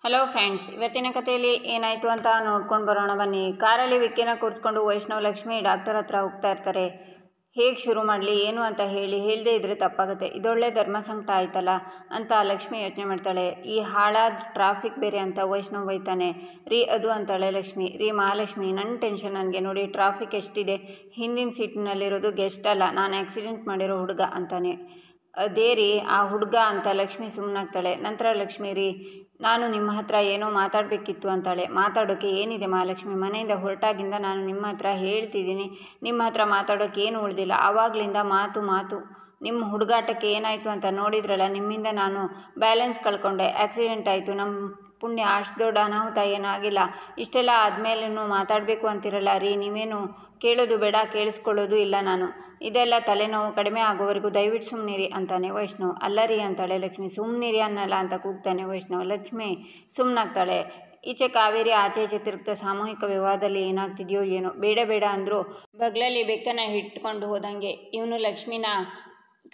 Hello friends, ಇವತ್ತಿನ ಕಥೆಯಲ್ಲಿ ಏನಾಯಿತು ಅಂತ ನೋಡ್ಕೊಂಡು ಬರೋಣ ಬನ್ನಿ. ಕಾರಲ್ಲಿ ವಿಕ್ಕಿನ ಕೂರಿಸ್ಕೊಂಡು ವೈಷ್ಣವ್ ಲಕ್ಷ್ಮಿ ಡಾಕ್ಟರ್ ಹತ್ರ ಹೋಗ್ತಾ ಇರ್ತಾರೆ. ಹೇಗೆ ಶುರು ಮಾಡಲಿ ಏನು ಅಂತ ಹೇಳದೇ ಇದ್ರೆ ತಪ್ಪಾಗುತ್ತೆ, ಇದೊಳ್ಳೆ ಧರ್ಮಸಂಕಟ ಆಯ್ತಲ್ಲ ಅಂತ ಲಕ್ಷ್ಮಿ ಯೋಚನೆ ಮಾಡ್ತಾಳೆ. ಈ ಹಾಳಾದ ಟ್ರಾಫಿಕ್ ಬೇರೆ ಅಂತ ವೈಷ್ಣವ್ ಬೈತಾನೆ. ರೀ ಅದು ಅಂತಾಳೆ ಲಕ್ಷ್ಮಿ. ರೀ ಮಹಾಲಕ್ಷ್ಮಿ, ನನ್ನ ಟೆನ್ಷನ್ ನನಗೆ ನೋಡಿ, ಟ್ರಾಫಿಕ್ ಎಷ್ಟಿದೆ, ಹಿಂದಿನ ಸೀಟಿನಲ್ಲಿರೋದು ಗೆಸ್ಟ್ ಅಲ್ಲ, ನಾನು ಆಕ್ಸಿಡೆಂಟ್ ಮಾಡಿರೋ ಹುಡುಗ ಅಂತಾನೆ. ಅದೇ ರೀ ಆ ಹುಡುಗ ಅಂತ ಲಕ್ಷ್ಮಿ ಸುಮ್ಮನಾಗ್ತಾಳೆ. ನಂತರ ಲಕ್ಷ್ಮಿ, ರೀ ನಾನು ನಿಮ್ಮ ಹತ್ರ ಏನೋ ಮಾತಾಡಬೇಕಿತ್ತು ಅಂತಾಳೆ. ಮಾತಾಡೋಕ್ಕೆ ಏನಿದೆ ಮಹಾಲಕ್ಷ್ಮಿ, ಮನೆಯಿಂದ ಹೊರಟಾಗಿಂದ ನಾನು ನಿಮ್ಮ ಹತ್ರ ಹೇಳ್ತಿದ್ದೀನಿ, ನಿಮ್ಮ ಹತ್ರ ಮಾತಾಡೋಕ್ಕೆ ಏನು ಉಳಿದಿಲ್ಲ. ಆವಾಗಲಿಂದ ಮಾತು ನಿಮ್ಮ ಹುಡುಗಾಟಕ್ಕೆ ಏನಾಯಿತು ಅಂತ ನೋಡಿದ್ರಲ್ಲ, ನಿಮ್ಮಿಂದ ನಾನು ಬ್ಯಾಲೆನ್ಸ್ ಕಳ್ಕೊಂಡೆ, ಆಕ್ಸಿಡೆಂಟ್ ಆಯಿತು, ನಮ್ಮ ಪುಣ್ಯ, ಅಷ್ಟು ದೊಡ್ಡ ಅನಾಹುತ ಏನಾಗಿಲ್ಲ. ಇಷ್ಟೆಲ್ಲ ಆದಮೇಲೂ ಮಾತಾಡಬೇಕು ಅಂತಿರಲ್ಲ ರೀ, ನೀವೇನು ಕೇಳೋದು ಬೇಡ, ಕೇಳಿಸ್ಕೊಳ್ಳೋದು ಇಲ್ಲ ನಾನು. ಇದೆಲ್ಲ ತಲೆನೋವು ಕಡಿಮೆ ಆಗೋವರೆಗೂ ದಯವಿಟ್ಟು ಸುಮ್ಮನಿರಿ ಅಂತಾನೆ ವೈಷ್ಣವ್. ಅಲ್ಲ ರೀ ಅಂತಾಳೆ ಲಕ್ಷ್ಮಿ. ಸುಮ್ಮನಿರಿ ಅನ್ನಲ್ಲ ಅಂತ ಕೂಗ್ತಾನೆ ವೈಷ್ಣವ್. ಲಕ್ಷ್ಮಿ ಸುಮ್ಮನಾಗ್ತಾಳೆ. ಈಚೆ ಕಾವೇರಿ ಆಚೆ ಈಚೆ ತಿರುಗ್ತಾ ಸಾಮೂಹಿಕ ವಿವಾಹದಲ್ಲಿ ಏನಾಗ್ತಿದೆಯೋ ಏನೋ. ಬೇಡ ಅಂದರೂ ಬಗ್ಲಲ್ಲಿ ಬೆಕ್ಕನ್ನು ಇಟ್ಕೊಂಡು ಹೋದಂಗೆ ಇವನು ಲಕ್ಷ್ಮಿನ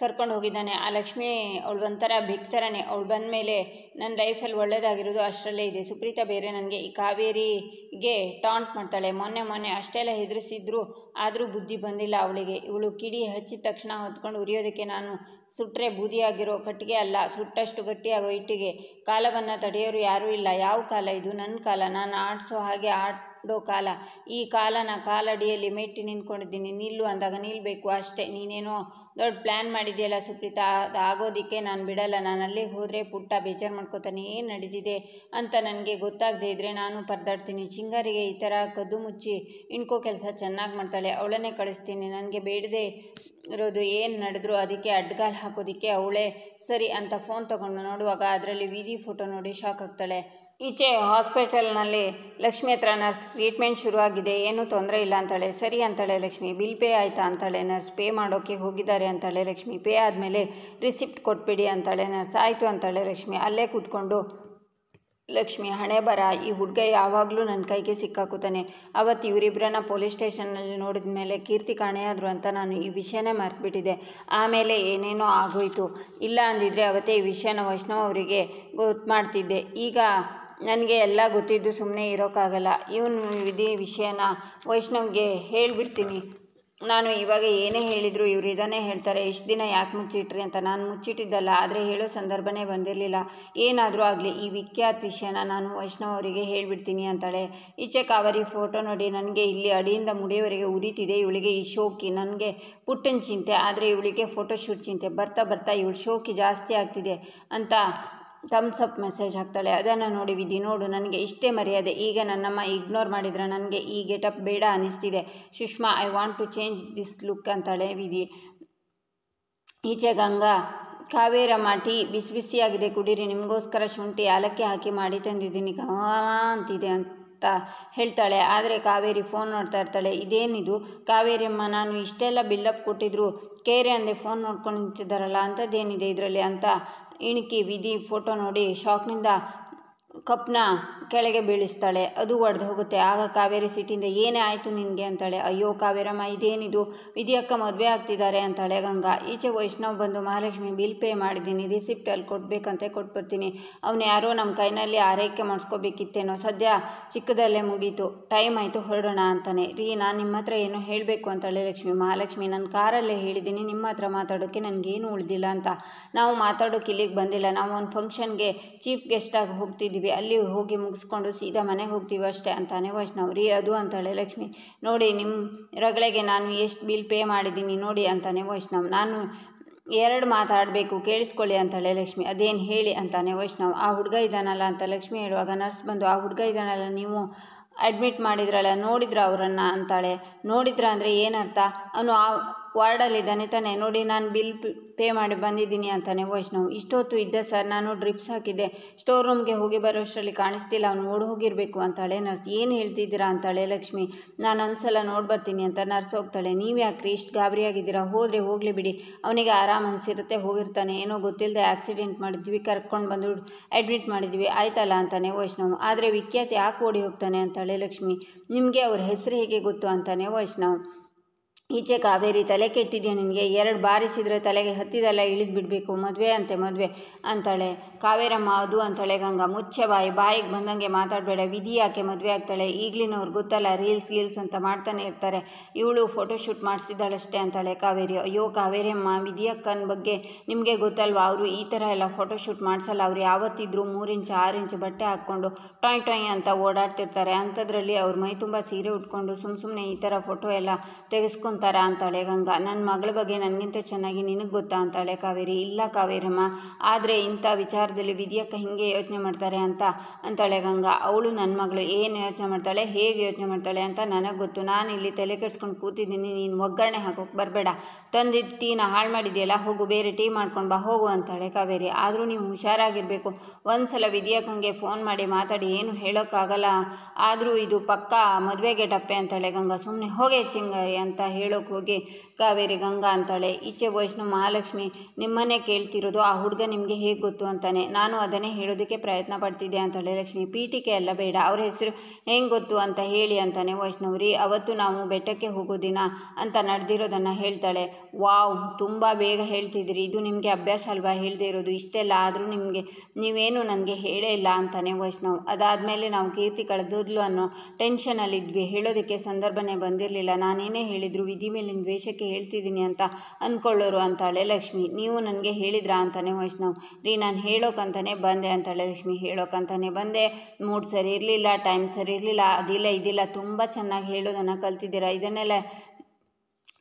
ಕರ್ಕೊಂಡು ಹೋಗಿದ್ದಾನೆ. ಆ ಲಕ್ಷ್ಮಿ ಅವಳು ಒಂಥರ ಬೆಕ್ ಥರನೇ. ಅವಳು ಬಂದ ಮೇಲೆ ನನ್ನ ಲೈಫಲ್ಲಿ ಒಳ್ಳೇದಾಗಿರೋದು ಅಷ್ಟರಲ್ಲೇ ಇದೆ. ಸುಪ್ರೀತಾ ಬೇರೆ ನನಗೆ ಈ ಕಾವೇರಿಗೆ ಟಾಂಟ್ ಮಾಡ್ತಾಳೆ. ಮೊನ್ನೆ ಅಷ್ಟೆಲ್ಲ ಹೆದರಿಸಿದ್ರು ಆದರೂ ಬುದ್ಧಿ ಬಂದಿಲ್ಲ ಅವಳಿಗೆ. ಇವಳು ಕಿಡಿ ಹಚ್ಚಿದ ತಕ್ಷಣ ಹೊತ್ಕೊಂಡು ಉರಿಯೋದಕ್ಕೆ ನಾನು ಸುಟ್ಟರೆ ಬೂದಿಯಾಗಿರೋ ಕಟ್ಟಿಗೆ ಅಲ್ಲ, ಸುಟ್ಟಷ್ಟು ಗಟ್ಟಿಯಾಗೋ ಇಟ್ಟಿಗೆ. ಕಾಲವನ್ನು ತಡೆಯೋರು ಯಾರೂ ಇಲ್ಲ. ಯಾವ ಕಾಲ ಇದು? ನನ್ನ ಕಾಲ, ನಾನು ಆಡಿಸೋ ಹಾಗೆ ಆಡೋ ಕಾಲ. ಈ ಕಾಲಡಿಯಲ್ಲಿ ಮೆಟ್ಟಿ ನಿಂತ್ಕೊಂಡಿದ್ದೀನಿ. ನಿಲ್ಲು ಅಂದಾಗ ನಿಲ್ಲಬೇಕು ಅಷ್ಟೇ. ನೀನೇನೋ ದೊಡ್ಡ ಪ್ಲ್ಯಾನ್ ಮಾಡಿದೆಯಲ್ಲ ಸುಪ್ರೀತಾ, ಅದು ಆಗೋದಕ್ಕೆ ನಾನು ಬಿಡಲ್ಲ. ನಾನು ಅಲ್ಲಿಗೆ ಹೋದರೆ ಪುಟ್ಟ ಬೇಜಾರು ಮಾಡ್ಕೋತಾನೆ. ಏನು ನಡೆದಿದೆ ಅಂತ ನನಗೆ ಗೊತ್ತಾಗದೇ ಇದ್ದರೆ ನಾನು ಪರದಾಡ್ತೀನಿ. ಚಿಂಗಾರಿಗೆ ಈ ಥರ ಕದ್ದು ಮುಚ್ಚಿ ಇಣ್ಕೋ ಕೆಲಸ ಚೆನ್ನಾಗಿ ಮಾಡ್ತಾಳೆ. ಅವಳನ್ನೇ ಕಳಿಸ್ತೀನಿ. ನನಗೆ ಬೇಡದೆ ಇರೋದು ಏನು ನಡೆದ್ರು ಅದಕ್ಕೆ ಅಡ್ಗಾಲು ಹಾಕೋದಕ್ಕೆ ಅವಳೇ ಸರಿ ಅಂತ ಫೋನ್ ತೊಗೊಂಡು ನೋಡುವಾಗ ಅದರಲ್ಲಿ ವಿಧಿ ಫೋಟೋ ನೋಡಿ ಶಾಕ್ ಆಗ್ತಾಳೆ. ಈಚೆ ಹಾಸ್ಪಿಟಲ್ನಲ್ಲಿ ಲಕ್ಷ್ಮಿ ಹತ್ರ ನರ್ಸ್, ಟ್ರೀಟ್ಮೆಂಟ್ ಶುರುವಾಗಿದೆ, ಏನೂ ತೊಂದರೆ ಇಲ್ಲ ಅಂತಾಳೆ. ಸರಿ ಅಂತಾಳೆ ಲಕ್ಷ್ಮಿ. ಬಿಲ್ ಪೇ ಆಯಿತಾ ಅಂತಾಳೆ ನರ್ಸ್. ಪೇ ಮಾಡೋಕ್ಕೆ ಹೋಗಿದ್ದಾರೆ ಅಂತಾಳೆ ಲಕ್ಷ್ಮಿ. ಪೇ ಆದಮೇಲೆ ರಿಸಿಪ್ಟ್ ಕೊಟ್ಬಿಡಿ ಅಂತಾಳೆ ನರ್ಸ್. ಆಯಿತು ಅಂತಾಳೆ ಲಕ್ಷ್ಮಿ. ಅಲ್ಲೇ ಕೂತ್ಕೊಂಡು ಲಕ್ಷ್ಮಿ, ಹಣೆ ಬರ, ಈ ಹುಡುಗ ಯಾವಾಗಲೂ ನನ್ನ ಕೈಗೆ ಸಿಕ್ಕಾಕೋತಾನೆ. ಅವತ್ತು ಇವರಿಬ್ಬರನ್ನ ಪೊಲೀಸ್ ಸ್ಟೇಷನ್ನಲ್ಲಿ ನೋಡಿದ ಮೇಲೆ ಕೀರ್ತಿ ಕಾಣೆಯಾದರು ಅಂತ ನಾನು ಈ ವಿಷಯನೇ ಮರೆತುಬಿಟ್ಟಿದ್ದೆ. ಆಮೇಲೆ ಏನೇನೋ ಆಗೋಯ್ತು. ಇಲ್ಲ ಅಂದಿದ್ರೆ ಅವತ್ತೇ ಈ ವಿಷಯನ ವೈಷ್ಣವ್ ಅವರಿಗೆ ಗೊತ್ತು ಮಾಡ್ತಿದ್ದೆ. ಈಗ ನನಗೆ ಎಲ್ಲ ಗೊತ್ತಿದ್ದು ಸುಮ್ಮನೆ ಇರೋಕ್ಕಾಗಲ್ಲ. ಇದೇ ವಿಷಯನ ವೈಷ್ಣವ್ಗೆ ಹೇಳಿಬಿಡ್ತೀನಿ. ನಾನು ಇವಾಗ ಏನೇ ಹೇಳಿದ್ರು ಇವರು ಇದನ್ನೇ ಹೇಳ್ತಾರೆ. ಇಷ್ಟು ದಿನ ಯಾಕೆ ಮುಚ್ಚಿಟ್ರಿ ಅಂತ. ನಾನು ಮುಚ್ಚಿಟ್ಟಿದ್ದಲ್ಲ, ಆದರೆ ಹೇಳೋ ಸಂದರ್ಭನೇ ಬಂದಿರಲಿಲ್ಲ. ಏನಾದರೂ ಆಗಲಿ ಈ ವಿಖ್ಯಾತ ವಿಷಯನ ನಾನು ವೈಷ್ಣವ್ ಅವರಿಗೆ ಹೇಳಿಬಿಡ್ತೀನಿ ಅಂತಾಳೆ. ಈಚೆ ಕಾವೇರಿ ಫೋಟೋ ನೋಡಿ, ನನಗೆ ಇಲ್ಲಿ ಅಡಿಯಿಂದ ಮುಡಿಯವರೆಗೆ ಉರಿತಿದೆ. ಇವಳಿಗೆ ಈ ಶೋಕಿ, ನನಗೆ ಪುಟ್ಟನ ಚಿಂತೆ, ಆದರೆ ಇವಳಿಗೆ ಫೋಟೋಶೂಟ್ ಚಿಂತೆ. ಬರ್ತಾ ಇವಳು ಶೋಕಿ ಜಾಸ್ತಿ ಆಗ್ತಿದೆ ಅಂತ ಥಮ್ಸ್ ಅಪ್ ಮೆಸೇಜ್ ಹಾಕ್ತಾಳೆ. ಅದನ್ನು ನೋಡಿ ವಿಧಿ, ನೋಡು ನನಗೆ ಇಷ್ಟೇ ಮರ್ಯಾದೆ, ಈಗ ನನ್ನಮ್ಮ ಇಗ್ನೋರ್ ಮಾಡಿದ್ರೆ ನನಗೆ ಈ ಗೆಟಪ್ ಬೇಡ ಅನ್ನಿಸ್ತಿದೆ. Sushma, I want to change this look ಅಂತಾಳೆ ವಿಧಿ. ಈಚೆ ಗಂಗಾ, ಕಾವೇರಮ್ಮ ಟೀ ಬಿಸಿಯಾಗಿದೆ ಕುಡೀರಿ, ನಿಮಗೋಸ್ಕರ ಶುಂಠಿ ಏಲಕ್ಕಿ ಹಾಕಿ ಮಾಡಿ ತಂದಿದ್ದೀನಿ, ಅಂತಿದೆ ಅಂತ ಹೇಳ್ತಾಳೆ. ಆದರೆ ಕಾವೇರಿ ಫೋನ್ ನೋಡ್ತಾ ಇರ್ತಾಳೆ. ಇದೇನಿದು ಕಾವೇರಿಯಮ್ಮ, ನಾನು ಇಷ್ಟೆಲ್ಲ ಬಿಲ್ಡಪ್ ಕೊಟ್ಟಿದ್ರು ಕೇರೆ ಅಂದೆ ಫೋನ್ ನೋಡ್ಕೊಂಡು ನಿಂತಿದ್ದಾರಲ್ಲ, ಅಂಥದ್ದೇನಿದೆ ಇದರಲ್ಲಿ ಅಂತ ಇಣುಕಿ ವಿಧಿ ಫೋಟೋ ನೋಡಿ ಶಾಕ್ನಿಂದ ಕಪ್ನ ಕೆಳಗೆ ಬೀಳಿಸ್ತಾಳೆ. ಅದು ಒಡೆದು ಹೋಗುತ್ತೆ. ಆಗ ಕಾವೇರಿ ಸಿಟ್ಟಿಂದ, ಏನೇ ಆಯಿತು ನಿನಗೆ ಅಂತಾಳೆ. ಅಯ್ಯೋ ಕಾವೇರಮ್ಮ, ಇದೇನಿದು, ವಿಧಿ ಅಕ್ಕ ಮದುವೆ ಆಗ್ತಿದ್ದಾರೆ ಅಂತಾಳೆ ಗಂಗಾ. ಈಚೆ ವೈಷ್ಣವ್ ಬಂದು, ಮಹಾಲಕ್ಷ್ಮಿ ಬಿಲ್ ಪೇ ಮಾಡಿದ್ದೀನಿ, ರಿಸಿಪ್ಟಲ್ಲಿ ಕೊಡಬೇಕಂತೆ ಕೊಟ್ಬಿಡ್ತೀನಿ. ಅವನು ಯಾರೋ ನಮ್ಮ ಕೈನಲ್ಲಿ ಆರೈಕೆ ಮಾಡಿಸ್ಕೋಬೇಕಿತ್ತೇನೋ, ಸದ್ಯ ಚಿಕ್ಕದಲ್ಲೇ ಮುಗೀತು, ಟೈಮ್ ಆಯಿತು ಹೊರಡೋಣ ಅಂತಾನೆ. ರೀ ನಾನು ನಿಮ್ಮ ಹತ್ರ ಏನೋ ಹೇಳಬೇಕು ಅಂತಾಳೆ ಲಕ್ಷ್ಮಿ. ಮಹಾಲಕ್ಷ್ಮಿ, ನಾನು ಕಾರಲ್ಲೇ ಹೇಳಿದ್ದೀನಿ ನಿಮ್ಮ ಹತ್ರ ಮಾತಾಡೋಕ್ಕೆ ನನಗೇನು ಉಳಿದಿಲ್ಲ ಅಂತ. ನಾವು ಮಾತಾಡೋಕೆ ಇಲ್ಲಿಗೆ ಬಂದಿಲ್ಲ, ನಾವು ಒಂದು ಫಂಕ್ಷನ್ಗೆ ಚೀಫ್ ಗೆಸ್ಟಾಗಿ ಹೋಗ್ತಿದ್ದೀವಿ, ಅಲ್ಲಿ ಹೋಗಿ ಮುಗಿಸ್ಕೊಂಡು ಸೀದಾ ಮನೆಗೆ ಹೋಗ್ತೀವಿ ಅಷ್ಟೇ ಅಂತಾನೆ ವೈಷ್ಣವ್. ರೀ ಅದು ಅಂತಾಳೆ ಲಕ್ಷ್ಮಿ. ನೋಡಿ ನಿಮ್ಮ ರಗಳೆಗೆ ನಾನು ಎಷ್ಟು ಬಿಲ್ ಪೇ ಮಾಡಿದ್ದೀನಿ ನೋಡಿ ಅಂತಾನೆ ವೈಷ್ಣವ್. ನಾನು 2 ಮಾತಾಡಬೇಕು ಕೇಳಿಸ್ಕೊಳ್ಳಿ ಅಂತಾಳೆ ಲಕ್ಷ್ಮಿ. ಅದೇನು ಹೇಳಿ ಅಂತಾನೆ ವೈಷ್ಣವ್. ಆ ಹುಡುಗ ಇದ್ದಾನಲ್ಲ ಅಂತ ಲಕ್ಷ್ಮಿ ಹೇಳುವಾಗ ನರ್ಸ್ ಬಂದು, ಆ ಹುಡುಗ ಇದ್ದಾನಲ್ಲ ನೀವು ಅಡ್ಮಿಟ್ ಮಾಡಿದ್ರಲ್ಲ, ನೋಡಿದ್ರ ಅವರನ್ನು ಅಂತಾಳೆ. ನೋಡಿದ್ರ ಅಂದರೆ ಏನರ್ಥ? ಅವನು ಆ ವಾರ್ಡಲ್ಲಿದ್ದಾನೆ ತಾನೆ, ನೋಡಿ ನಾನು ಬಿಲ್ ಪೇ ಮಾಡಿ ಬಂದಿದ್ದೀನಿ ಅಂತಾನೆ ವೈಷ್ಣವ್. ಇಷ್ಟೊತ್ತು ಇದ್ದ ಸರ್, ನಾನು ಡ್ರಿಪ್ಸ್ ಹಾಕಿದ್ದೆ, ಸ್ಟೋರ್ ರೂಮ್ಗೆ ಹೋಗಿ ಬರೋಷ್ಟರಲ್ಲಿ ಕಾಣಿಸ್ತಿಲ್ಲ, ಅವನು ಓಡಿ ಹೋಗಿರಬೇಕು ಅಂತಾಳೆ ನರ್ಸ್. ಏನು ಹೇಳ್ತಿದ್ದೀರಾ ಅಂತಾಳೆ ಲಕ್ಷ್ಮಿ. ನಾನು ಒಂದ್ಸಲ ನೋಡಿ ಬರ್ತೀನಿ ಅಂತ ನರ್ಸ್ ಹೋಗ್ತಾಳೆ. ನೀವು ಯಾಕ್ರಿ ಇಷ್ಟು ಗಾಬರಿಯಾಗಿದ್ದೀರಾ? ಹೋದರೆ ಹೋಗಲಿ ಬಿಡಿ, ಅವನಿಗೆ ಆರಾಮ್ ಅನಿಸಿರುತ್ತೆ, ಹೋಗಿರ್ತಾನೆ, ಏನೋ ಗೊತ್ತಿಲ್ಲದೆ ಆಕ್ಸಿಡೆಂಟ್ ಮಾಡಿದ್ವಿ, ಕರ್ಕೊಂಡು ಬಂದು ಅಡ್ಮಿಟ್ ಮಾಡಿದ್ವಿ, ಆಯ್ತಲ್ಲ ಅಂತಾನೆ ವೈಷ್ಣವ್. ಆದರೆ ವಿಖ್ಯಾತ್ ಯಾಕೆ ಓಡಿ ಹೋಗ್ತಾನೆ ಅಂತಾಳೆ ಲಕ್ಷ್ಮಿ. ನಿಮಗೆ ಅವ್ರ ಹೆಸರು ಹೇಗೆ ಗೊತ್ತು ಅಂತಾನೆ ವೈಷ್ಣವ್. ಈಚೆ ಕಾವೇರಿ, ತಲೆ ಕೆಟ್ಟಿದೆಯಾ ನಿನಗೆ? 2 ಬಾರಿಸಿದರೆ ತಲೆಗೆ ಹತ್ತಿದೆಲ್ಲ ಇಳಿದು ಬಿಡಬೇಕು. ಮದುವೆ ಅಂತೆ ಮದುವೆ ಅಂತಾಳೆ ಕಾವೇರಮ್ಮ. ಅದು ಅಂತಾಳೆ ಗಂಗಾ. ಮುಚ್ಚೆ ಬಾಯಿಗೆ ಬಂದಂಗೆ ಮಾತಾಡಬೇಡ. ವಿಧಿ ಯಾಕೆ ಮದುವೆ ಆಗ್ತಾಳೆ? ಈಗಲಿನವ್ರು ಗೊತ್ತಲ್ಲ, ರೀಲ್ಸ್ ಅಂತ ಮಾಡ್ತಾನೆ ಇರ್ತಾರೆ. ಇವಳು ಫೋಟೋಶೂಟ್ ಮಾಡಿಸಿದಾಳಷ್ಟೇ ಅಂತಾಳೆ ಕಾವೇರಿ. ಅಯ್ಯೋ ಕಾವೇರಮ್ಮ, ವಿಧಿಯಕ್ಕನ ಬಗ್ಗೆ ನಿಮಗೆ ಗೊತ್ತಲ್ವಾ? ಅವರು ಈ ಥರ ಎಲ್ಲ ಫೋಟೋಶೂಟ್ ಮಾಡಿಸಲ್ಲ. ಅವ್ರು ಯಾವತ್ತಿದ್ರೂ 3 ಇಂಚ್ 6 ಇಂಚ್ ಬಟ್ಟೆ ಹಾಕ್ಕೊಂಡು ಟೊಯ್ ಅಂತ ಓಡಾಡ್ತಿರ್ತಾರೆ. ಅಂಥದ್ರಲ್ಲಿ ಅವ್ರ ಮೈ ತುಂಬ ಸೀರೆ ಉಟ್ಕೊಂಡು ಸುಮ್ಮನೆ ಈ ಥರ ಫೋಟೋ ಎಲ್ಲ ತೆಗೆಸ್ಕೊಂತಾರೆ ಅಂತಾಳೆ ಗಂಗಾ. ನನ್ನ ಮಗಳ ಬಗ್ಗೆ ನನಗಿಂತ ಚೆನ್ನಾಗಿ ನಿನಗೆ ಗೊತ್ತಾ ಅಂತಾಳೆ ಕಾವೇರಿ. ಇಲ್ಲ ಕಾವೇರಮ್ಮ, ಆದರೆ ಇಂಥ ವಿಚಾರದಲ್ಲಿ ವಿಧಿಯಕ್ಕ ಹಿಂಗೆ ಯೋಚನೆ ಮಾಡ್ತಾರೆ ಅಂತಾಳೆ ಗಂಗಾ. ಅವಳು ನನ್ನ ಮಗಳು, ಏನು ಯೋಚನೆ ಮಾಡ್ತಾಳೆ, ಹೇಗೆ ಯೋಚನೆ ಮಾಡ್ತಾಳೆ ಅಂತ ನನಗೆ ಗೊತ್ತು. ನಾನು ಇಲ್ಲಿ ತಲೆ ಕೆಡಿಸ್ಕೊಂಡು ಕೂತಿದ್ದೀನಿ. ನೀನು ಒಗ್ಗರಣೆ ಹಾಕೋಕೆ ಬರಬೇಡ. ತಂದಿದ್ದ ಟೀನ ಹಾಳು ಮಾಡಿದೆಯಲ್ಲ, ಹೋಗು ಬೇರೆ ಟೀ ಮಾಡ್ಕೊಂಡು ಬಾ ಹೋಗು ಅಂತಾಳೆ ಕಾವೇರಿ. ಆದರೂ ನೀವು ಹುಷಾರಾಗಿರಬೇಕು. ಒಂದ್ಸಲ ವಿಧಿಯಕ್ಕಂಗೆ ಫೋನ್ ಮಾಡಿ ಮಾತಾಡಿ, ಏನು ಹೇಳೋಕ್ಕಾಗಲ್ಲ, ಆದರೂ ಇದು ಪಕ್ಕಾ ಮದುವೆಗೆ ಟಪ್ಪೆ ಅಂತಾಳೆ ಗಂಗಾ. ಸುಮ್ಮನೆ ಹೋಗೇ ಚಿಂಗಾರಿ ಅಂತ ಹೇಳೋಕೆ ಹೋಗಿ ಕಾವೇರಿ ಗಂಗಾ ಅಂತಾಳೆ. ಈಚೆ ವೈಷ್ಣವ್, ಮಹಾಲಕ್ಷ್ಮಿ ನಿಮ್ಮನ್ನೇ ಕೇಳ್ತಿರೋದು. ಆ ಹುಡುಗ ನಿಮಗೆ ಹೇಗೆ ಗೊತ್ತು ಅಂತಾನೆ. ನಾನು ಅದನ್ನೇ ಹೇಳೋದಕ್ಕೆ ಪ್ರಯತ್ನ ಪಡ್ತಿದ್ದೆ ಅಂತಾಳೆ ಲಕ್ಷ್ಮಿ. ಪೀಠಿಕೆ ಎಲ್ಲ ಬೇಡ, ಅವ್ರ ಹೆಸರು ಹೆಂಗೆ ಗೊತ್ತು ಅಂತ ಹೇಳಿ ಅಂತಾನೆ ವೈಷ್ಣವ್ರಿ. ಅವತ್ತು ನಾವು ಬೆಟ್ಟಕ್ಕೆ ಹೋಗೋ ದಿನ ಅಂತ ನಡೆದಿರೋದನ್ನು ಹೇಳ್ತಾಳೆ. ವಾವ್, ತುಂಬ ಬೇಗ ಹೇಳ್ತಿದ್ದೀರಿ. ಇದು ನಿಮಗೆ ಅಭ್ಯಾಸ ಅಲ್ವಾ ಹೇಳದೇ ಇರೋದು? ಇಷ್ಟೆಲ್ಲ ಆದರೂ ನೀವೇನು ನನಗೆ ಹೇಳೇ ಇಲ್ಲ ಅಂತಾನೆ ವೈಷ್ಣವ್. ಅದಾದಮೇಲೆ ನಾವು ಕೀರ್ತಿ ಕಳೆದೋದ್ಲು ಅನ್ನೋ ಟೆನ್ಷನಲ್ಲಿದ್ವಿ. ಹೇಳೋದಕ್ಕೆ ಸಂದರ್ಭನೇ ಬಂದಿರಲಿಲ್ಲ. ನಾನೇನೇ ಹೇಳಿದ್ರು ವಿಧಿ ಮೇಲಿನ ದ್ವೇಷಕ್ಕೆ ಹೇಳ್ತಿದ್ದೀನಿ ಅಂತ ಅಂದ್ಕೊಳ್ಳೋರು ಅಂತಾಳೆ ಲಕ್ಷ್ಮಿ. ನೀವು ನನಗೆ ಹೇಳಿದ್ರಾ ಅಂತಾನೆ ವೈಷ್ಣವ್. ರೀ, ನಾನು ಹೇಳೋಕ್ಕಂತಾನೆ ಬಂದೆ ಅಂತಾಳೆ ಲಕ್ಷ್ಮಿ. ಹೇಳೋಕ್ಕಂತಾನೆ ಬಂದೆ, ಮೂಡ್ ಸರಿ ಇರಲಿಲ್ಲ, ಟೈಮ್ ಸರಿ ಇರಲಿಲ್ಲ, ಇದಿಲ್ಲ ತುಂಬ ಚೆನ್ನಾಗಿ ಹೇಳೋದನ್ನು ಕಲ್ತಿದ್ದೀರಾ. ಇದನ್ನೆಲ್ಲ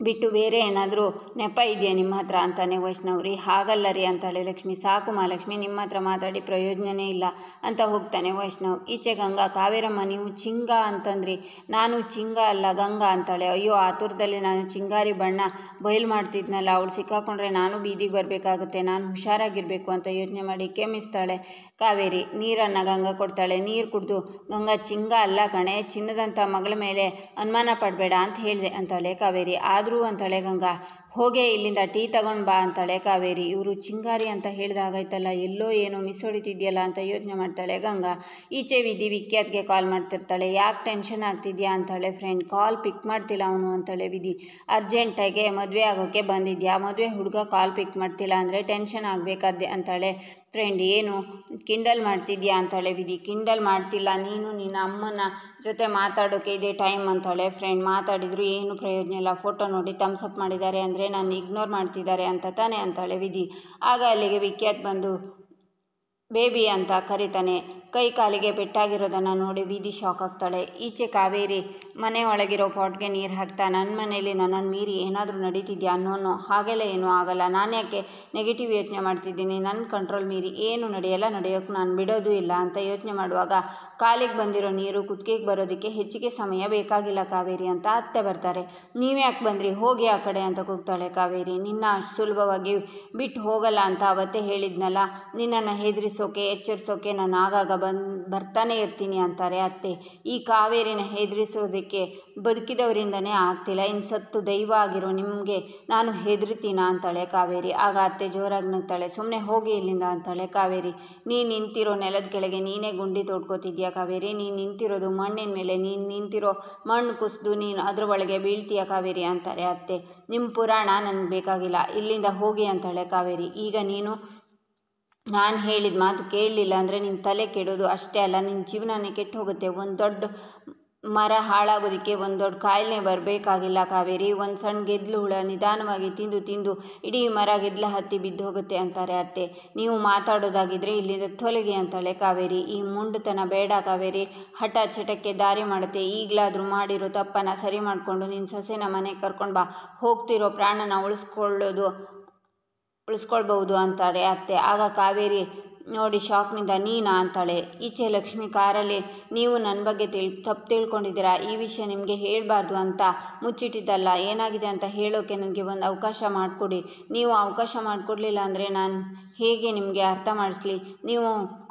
ಬಿಟ್ಟು ಬೇರೆ ಏನಾದರೂ ನೆಪ ಇದೆಯಾ ನಿಮ್ಮ ಹತ್ರ ಅಂತಾನೆ ವೈಷ್ಣವ್ರಿ. ಹಾಗಲ್ಲ ರೀ ಅಂತಾಳೆ ಲಕ್ಷ್ಮಿ. ಸಾಕು ಮಹಾಲಕ್ಷ್ಮಿ, ನಿಮ್ಮ ಹತ್ರ ಮಾತಾಡಿ ಪ್ರಯೋಜನವೇ ಇಲ್ಲ ಅಂತ ಹೋಗ್ತಾನೆ ವೈಷ್ಣವ್. ಈಚೆ ಗಂಗಾ, ಕಾವೇರಮ್ಮ ನೀವು ಚಿಂಗ ಅಂತಂದ್ರಿ, ನಾನು ಚಿಂಗ ಅಲ್ಲ ಗಂಗಾ ಅಂತಾಳೆ. ಅಯ್ಯೋ, ಆತುರದಲ್ಲಿ ನಾನು ಚಿಂಗಾರಿ ಬಣ್ಣ ಬಯಲು ಮಾಡ್ತಿದ್ನಲ್ಲ, ಅವಳು ಸಿಕ್ಕಾಕೊಂಡ್ರೆ ನಾನು ಬೀದಿಗೆ ಬರಬೇಕಾಗುತ್ತೆ. ನಾನು ಹುಷಾರಾಗಿರಬೇಕು ಅಂತ ಯೋಚನೆ ಮಾಡಿ ಕೆಮ್ಮಿಸ್ತಾಳೆ ಕಾವೇರಿ. ನೀರನ್ನು ಗಂಗಾ ಕೊಡ್ತಾಳೆ. ನೀರು ಕುಡಿದು ಗಂಗಾ, ಚಿಂಗ ಅಲ್ಲ ಕಣೆ, ಚಿನ್ನದಂಥ ಮಗಳ ಮೇಲೆ ಅನುಮಾನ ಪಡಬೇಡ ಅಂತ ಹೇಳಿದೆ ಅಂತಾಳೆ ಕಾವೇರಿ. ಆದರೂ ಅಂತಾಳೆ ಗಂಗಾ. ಹೋಗೇ ಇಲ್ಲಿಂದ ಟೀ ತಗೊಂಡು ಬಾ ಅಂತಾಳೆ ಕಾವೇರಿ. ಇವರು ಚಿಂಗಾರಿ ಅಂತ ಹೇಳಿದಾಗೈತಲ್ಲ, ಎಲ್ಲೋ ಏನೋ ಮಿಸ್ ಹೊಡಿತಿದ್ಯಲ್ಲ ಅಂತ ಯೋಚನೆ ಮಾಡ್ತಾಳೆ ಗಂಗಾ. ಈಚೆ ವಿಧಿ ವಿಖ್ಯಾತ್ಗೆ ಕಾಲ್ ಮಾಡ್ತಿರ್ತಾಳೆ. ಯಾಕೆ ಟೆನ್ಷನ್ ಆಗ್ತಿದ್ಯಾ ಅಂತಾಳೆ ಫ್ರೆಂಡ್. ಕಾಲ್ ಪಿಕ್ ಮಾಡ್ತಿಲ್ಲ ಅವನು ಅಂತಾಳೆ ವಿಧಿ. ಅರ್ಜೆಂಟಾಗೆ ಮದುವೆ ಆಗೋಕ್ಕೆ ಬಂದಿದ್ಯಾ? ಮದುವೆ ಹುಡುಗ ಕಾಲ್ ಪಿಕ್ ಮಾಡ್ತಿಲ್ಲ ಅಂದರೆ ಟೆನ್ಷನ್ ಆಗಬೇಕಾದ್ದೆ ಅಂತಾಳೆ ಫ್ರೆಂಡ್. ಏನು ಕಿಂಡಲ್ ಮಾಡ್ತಿದ್ಯಾ ಅಂತಾಳೆ ವಿಧಿ. ಕಿಂಡಲ್ ಮಾಡ್ತಿಲ್ಲ, ನೀನು ನಿನ್ನ ಅಮ್ಮನ ಜೊತೆ ಮಾತಾಡೋಕ್ಕೆ ಇದೇ ಟೈಮ್ ಅಂತಾಳೆ ಫ್ರೆಂಡ್. ಮಾತಾಡಿದ್ರು ಏನು ಪ್ರಯೋಜನ ಇಲ್ಲ. ಫೋಟೋ ನೋಡಿ ಥಮ್ಸಪ್ ಮಾಡಿದ್ದಾರೆ ಅಂದರೆ ನಾನು ಇಗ್ನೋರ್ ಮಾಡ್ತಿದ್ದಾರೆ ಅಂತ ತಾನೇ ಅಂತಾಳೆ ವಿಧಿ. ಆಗ ಅಲ್ಲಿಗೆ ವಿಖ್ಯಾತ್ ಬಂದು ಬೇಬಿ ಅಂತ ಕರೀತಾನೆ. ಕೈ ಕಾಲಿಗೆ ಪೆಟ್ಟಾಗಿರೋದನ್ನು ನೋಡಿ ವಿಧಿ ಶಾಕ್ ಆಗ್ತಾಳೆ. ಈಚೆ ಕಾವೇರಿ ಮನೆ ಒಳಗಿರೋ ಪಾಟ್ಗೆ ನೀರು ಹಾಕ್ತಾ, ನನ್ನ ಮನೇಲಿ ನನ್ನನ್ನು ಮೀರಿ ಏನಾದರೂ ನಡೀತಿದ್ಯಾ? ಅನ್ನೋನು ಹಾಗೆಲ್ಲ ಏನೂ ಆಗಲ್ಲ. ನಾನು ಯಾಕೆ ನೆಗೆಟಿವ್ ಯೋಚನೆ ಮಾಡ್ತಿದ್ದೀನಿ? ನನ್ನ ಕಂಟ್ರೋಲ್ ಮೀರಿ ಏನು ನಡೆಯಲ್ಲ, ನಡೆಯೋಕ್ಕೆ ನಾನು ಬಿಡೋದು ಇಲ್ಲ ಅಂತ ಯೋಚನೆ ಮಾಡುವಾಗ ಕಾಲಿಗೆ ಬಂದಿರೋ ನೀರು ಕುತ್ತಿಗೆಗೆ ಬರೋದಕ್ಕೆ ಹೆಚ್ಚಿಗೆ ಸಮಯ ಬೇಕಾಗಿಲ್ಲ ಕಾವೇರಿ ಅಂತ ಅತ್ತೆ ಬರ್ತಾರೆ. ನೀವೇ ಯಾಕೆ ಬಂದ್ರಿ, ಹೋಗಿ ಆ ಕಡೆ ಅಂತ ಕೂಗ್ತಾಳೆ ಕಾವೇರಿ. ನಿನ್ನ ಅಷ್ಟು ಸುಲಭವಾಗಿ ಬಿಟ್ಟು ಹೋಗಲ್ಲ ಅಂತ ಅವತ್ತೇ ಹೇಳಿದ್ನಲ್ಲ, ನಿನ್ನನ್ನು ಹೆದರಿಸೋಕೆ ಎಚ್ಚರಿಸೋಕೆ ನಾನು ಆಗಾಗ ಬರ್ತಾನೆ ಇರ್ತೀನಿ ಅಂತಾರೆ ಅತ್ತೆ. ಈ ಕಾವೇರಿನ ಹೆದರಿಸೋದಕ್ಕೆ ಬದುಕಿದವರಿಂದನೇ ಆಗ್ತಿಲ್ಲ, ಇನ್ನು ಸತ್ತು ದೈವ ಆಗಿರೋ ನಿಮಗೆ ನಾನು ಹೆದರ್ತೀನ ಅಂತಾಳೆ ಕಾವೇರಿ. ಆಗ ಅತ್ತೆ ಜೋರಾಗಿ ನಗ್ತಾಳೆ. ಸುಮ್ಮನೆ ಹೋಗಿ ಇಲ್ಲಿಂದ ಅಂತಾಳೆ ಕಾವೇರಿ. ನೀನು ನಿಂತಿರೋ ನೆಲದ ಕೆಳಗೆ ನೀನೇ ಗುಂಡಿ ತೋಡ್ಕೋತಿದ್ಯಾ ಕಾವೇರಿ? ನೀನು ನಿಂತಿರೋದು ಮಣ್ಣಿನ ಮೇಲೆ, ನೀನು ನಿಂತಿರೋ ಮಣ್ಣು ಕುಸಿದು ನೀನು ಅದ್ರ ಒಳಗೆ ಬೀಳ್ತೀಯ ಕಾವೇರಿ ಅಂತಾರೆ ಅತ್ತೆ. ನಿಮ್ಮ ಪುರಾಣ ನನಗೆ ಬೇಕಾಗಿಲ್ಲ, ಇಲ್ಲಿಂದ ಹೋಗಿ ಅಂತಾಳೆ ಕಾವೇರಿ. ಈಗ ನೀನು ನಾನು ಹೇಳಿದ ಮಾತು ಕೇಳಲಿಲ್ಲ ಅಂದರೆ ನಿನ್ನ ತಲೆ ಕೆಡೋದು ಅಷ್ಟೇ ಅಲ್ಲ, ನಿನ್ನ ಜೀವನನೇ ಕೆಟ್ಟು ಹೋಗುತ್ತೆ. ಒಂದು ದೊಡ್ಡ ಮರ ಹಾಳಾಗೋದಕ್ಕೆ ಒಂದು ದೊಡ್ಡ ಕಾಯಿಲೆ ಬರಬೇಕಾಗಿಲ್ಲ ಕಾವೇರಿ. ಒಂದು ಸಣ್ಣ ಗೆದ್ಲು ಹುಳ ನಿಧಾನವಾಗಿ ತಿಂದು ಇಡೀ ಮರ ಗೆದ್ಲ ಹತ್ತಿ ಬಿದ್ದು ಹೋಗುತ್ತೆ ಅಂತಾರೆ ಅತ್ತೆ. ನೀವು ಮಾತಾಡೋದಾಗಿದ್ದರೆ ಇಲ್ಲಿಂದ ತೊಲಗಿ ಅಂತಾಳೆ ಕಾವೇರಿ. ಈ ಮುಂಡುತನ ಬೇಡ ಕಾವೇರಿ, ಹಠ ಚಟಕ್ಕೆ ದಾರಿ ಮಾಡುತ್ತೆ. ಈಗಲಾದರೂ ಮಾಡಿರೋ ತಪ್ಪನ್ನು ಸರಿ ಮಾಡಿಕೊಂಡು ನಿನ್ನ ಸೊಸೆನ ಮನೆಗೆ ಕರ್ಕೊಂಡು ಬಾ, ಹೋಗ್ತಿರೋ ಪ್ರಾಣನ ಉಳಿಸ್ಕೊಳ್ಬಹುದು ಅಂತಾರೆ ಅತ್ತೆ. ಆಗ ಕಾವೇರಿ ನೋಡಿ ಶಾಕ್ನಿಂದ ನೀನಾ ಅಂತಾಳೆ. ಈಚೆ ಲಕ್ಷ್ಮಿ ಕಾರಲ್ಲಿ, ನೀವು ನನ್ನ ಬಗ್ಗೆ ತಪ್ಪು ತಿಳ್ಕೊಂಡಿದ್ದೀರಾ, ಈ ವಿಷಯ ನಿಮಗೆ ಹೇಳಬಾರ್ದು ಅಂತ ಮುಚ್ಚಿಟ್ಟಿದ್ದಲ್ಲ, ಏನಾಗಿದೆ ಅಂತ ಹೇಳೋಕ್ಕೆ ನನಗೆ ಒಂದು ಅವಕಾಶ ಮಾಡಿಕೊಡಿ. ನೀವು ಅವಕಾಶ ಮಾಡಿಕೊಡ್ಲಿಲ್ಲ ಅಂದರೆ ನಾನು ಹೇಗೆ ನಿಮಗೆ ಅರ್ಥ ಮಾಡಿಸ್ಲಿ? ನೀವು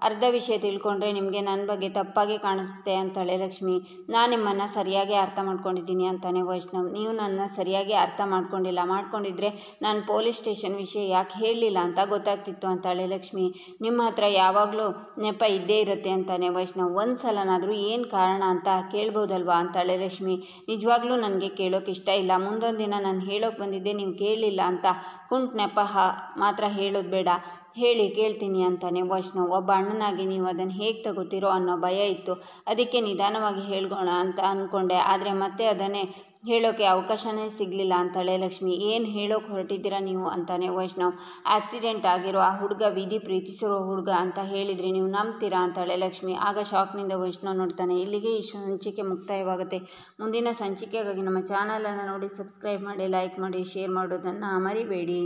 ಅರ್ಧ ವಿಷಯ ತಿಳ್ಕೊಂಡ್ರೆ ನಿಮಗೆ ನನ್ನ ಬಗ್ಗೆ ತಪ್ಪಾಗಿ ಕಾಣಿಸುತ್ತೆ ಅಂತಾಳೆ ಲಕ್ಷ್ಮಿ. ನಾನು ನಿಮ್ಮನ್ನು ಸರಿಯಾಗಿ ಅರ್ಥ ಮಾಡ್ಕೊಂಡಿದ್ದೀನಿ ಅಂತಾನೆ ವೈಷ್ಣವ್. ನೀವು ನನ್ನ ಸರಿಯಾಗಿ ಅರ್ಥ ಮಾಡ್ಕೊಂಡಿದ್ರೆ ನಾನು ಪೊಲೀಸ್ ಸ್ಟೇಷನ್ ವಿಷಯ ಯಾಕೆ ಹೇಳಲಿಲ್ಲ ಅಂತ ಗೊತ್ತಾಗ್ತಿತ್ತು ಅಂತಾಳೆ ಲಕ್ಷ್ಮಿ. ನಿಮ್ಮ ಹತ್ರ ಯಾವಾಗಲೂ ನೆಪ ಇದ್ದೇ ಇರುತ್ತೆ ಅಂತಾನೆ ವೈಷ್ಣವ್. ಒಂದು ಸಲನಾದರೂ ಏನು ಕಾರಣ ಅಂತ ಕೇಳ್ಬೋದಲ್ವಾ ಅಂತಾಳೆ ಲಕ್ಷ್ಮಿ. ನಿಜವಾಗ್ಲೂ ನನಗೆ ಕೇಳೋಕೆ ಇಷ್ಟ ಇಲ್ಲ. ಮುಂದೊಂದು ದಿನ ನಾನು ಹೇಳೋಕೆ ಬಂದಿದ್ದೆ, ನೀವು ಕೇಳಲಿಲ್ಲ ಅಂತ ಕುಂಟ್ ನೆಪ ಮಾತ್ರ ಹೇಳೋದು ಬೇಡ, ಹೇಳಿ ಕೇಳ್ತೀನಿ ಅಂತಾನೆ ವೈಷ್ಣವ್. ಒಬ್ಬ ಅಣ್ಣನಾಗಿ ನೀವು ಅದನ್ನು ಹೇಗೆ ತಗೋತೀರೋ ಅನ್ನೋ ಭಯ ಇತ್ತು, ಅದಕ್ಕೆ ನಿಧಾನವಾಗಿ ಹೇಳ್ಕೋಣ ಅಂತ ಅಂದ್ಕೊಂಡೆ. ಆದರೆ ಮತ್ತೆ ಅದನ್ನೇ ಹೇಳೋಕ್ಕೆ ಅವಕಾಶನೇ ಸಿಗಲಿಲ್ಲ ಅಂತಾಳೆ ಲಕ್ಷ್ಮಿ. ಏನು ಹೇಳೋಕೆ ಹೊರಟಿದ್ದೀರಾ ನೀವು ಅಂತಾನೆ ವೈಷ್ಣವ್. ಆಕ್ಸಿಡೆಂಟ್ ಆಗಿರೋ ಆ ಹುಡುಗ ವಿಧಿ ಪ್ರೀತಿಸಿರೋ ಹುಡುಗ ಅಂತ ಹೇಳಿದರೆ ನೀವು ನಂಬ್ತೀರಾ ಅಂತಾಳೆ ಲಕ್ಷ್ಮಿ. ಆಗ ಶಾಕ್ನಿಂದ ವೈಷ್ಣವ್ ನೋಡ್ತಾನೆ. ಇಲ್ಲಿಗೆ ಈ ಸಂಚಿಕೆ ಮುಕ್ತಾಯವಾಗುತ್ತೆ. ಮುಂದಿನ ಸಂಚಿಕೆಗಾಗಿ ನಮ್ಮ ಚಾನಲನ್ನು ನೋಡಿ ಸಬ್ಸ್ಕ್ರೈಬ್ ಮಾಡಿ, ಲೈಕ್ ಮಾಡಿ, ಶೇರ್ ಮಾಡೋದನ್ನು ಮರಿಬೇಡಿ.